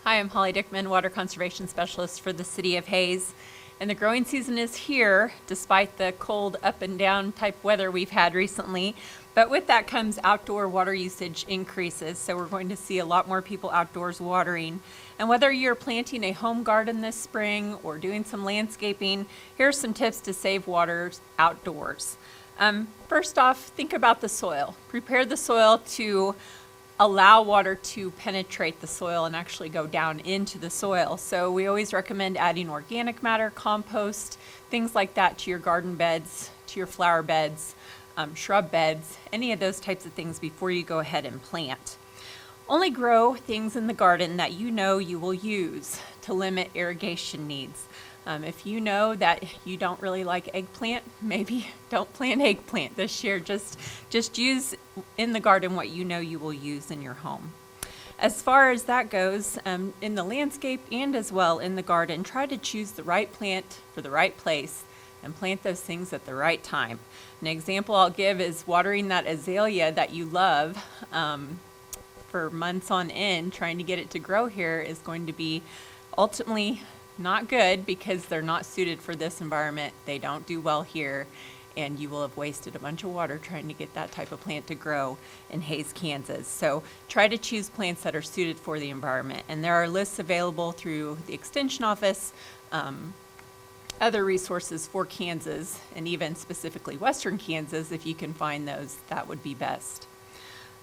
Hi, I'm Holly Dickman, Water Conservation Specialist for the City of Hayes. And the growing season is here, despite the cold up and down type weather we've had recently. But with that comes outdoor water usage increases. So we're going to see a lot more people outdoors watering. And whether you're planting a home garden this spring or doing some landscaping, here's some tips to save water outdoors. First off, think about the soil. Prepare the soil to allow water to penetrate the soil and actually go down into the soil. So we always recommend adding organic matter, compost, things like that to your garden beds, to your flower beds, shrub beds, any of those types of things before you go ahead and plant. Only grow things in the garden that you know you will use to limit irrigation needs. If you know that you don't really like eggplant, maybe don't plant eggplant this year. Just use in the garden what you know you will use in your home. As far as that goes, in the landscape and as well in the garden, try to choose the right plant for the right place and plant those things at the right time. An example I'll give is watering that azalea that you love for months on end. Trying to get it to grow here is going to be ultimately not good because they're not suited for this environment. They don't do well here, and you will have wasted a bunch of water trying to get that type of plant to grow in Hayes, Kansas. So try to choose plants that are suited for the environment. And there are lists available through the Extension Office, other resources for Kansas, and even specifically Western Kansas. If you can find those, that would be best.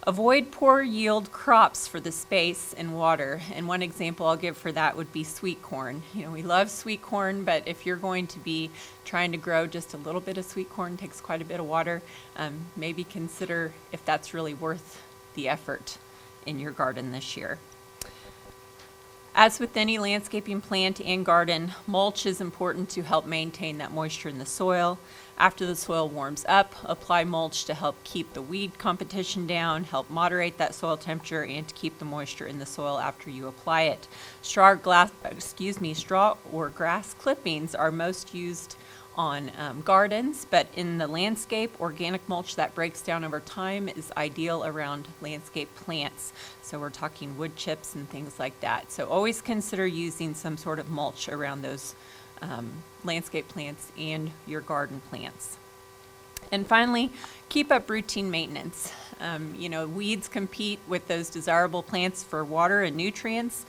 Avoid poor yield crops for the space and water. And one example I'll give for that would be sweet corn. You know, we love sweet corn, but if you're going to be trying to grow just a little bit of sweet corn, takes quite a bit of water, maybe consider if that's really worth the effort in your garden this year. As with any landscaping plant and garden, mulch is important to help maintain that moisture in the soil. After the soil warms up, apply mulch to help keep the weed competition down, help moderate that soil temperature, and to keep the moisture in the soil after you apply it. Straw or grass clippings are most used on gardens, but in the landscape, organic mulch that breaks down over time is ideal around landscape plants. So we're talking wood chips and things like that. So always consider using some sort of mulch around those landscape plants and your garden plants. And finally, keep up routine maintenance. Weeds compete with those desirable plants for water and nutrients.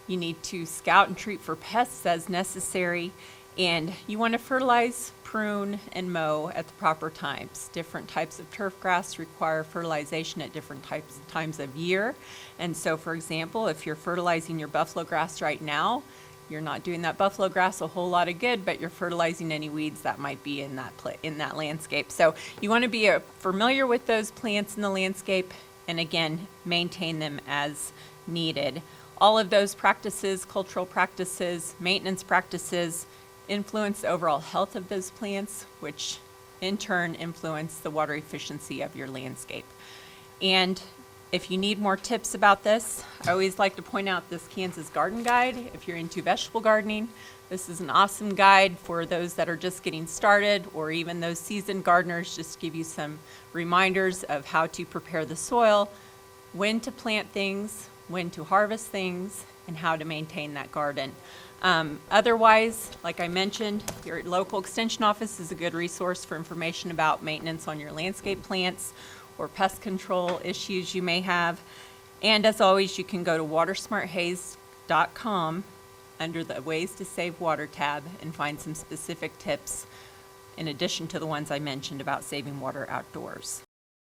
You need to scout and treat for pests as necessary. And you want to fertilize, prune, and mow at the proper times. Different types of turf grass require fertilization at different times of year. And so, for example, if you're fertilizing your buffalo grass right now, you're not doing that buffalo grass a whole lot of good, but you're fertilizing any weeds that might be in that landscape. So you want to be familiar with those plants in the landscape, and again, maintain them as needed. All of those practices, cultural practices, maintenance practices, influence the overall health of those plants, which in turn influence the water efficiency of your landscape. And if you need more tips about this, I always like to point out this Kansas Garden Guide. If you're into vegetable gardening, this is an awesome guide for those that are just getting started, or even those seasoned gardeners, just to give you some reminders of how to prepare the soil, when to plant things, when to harvest things, and how to maintain that garden. Otherwise, like I mentioned, your local extension office is a good resource for information about maintenance on your landscape plants or pest control issues you may have. And as always, you can go to watersmarthays.com under the Ways to Save Water tab and find some specific tips in addition to the ones I mentioned about saving water outdoors.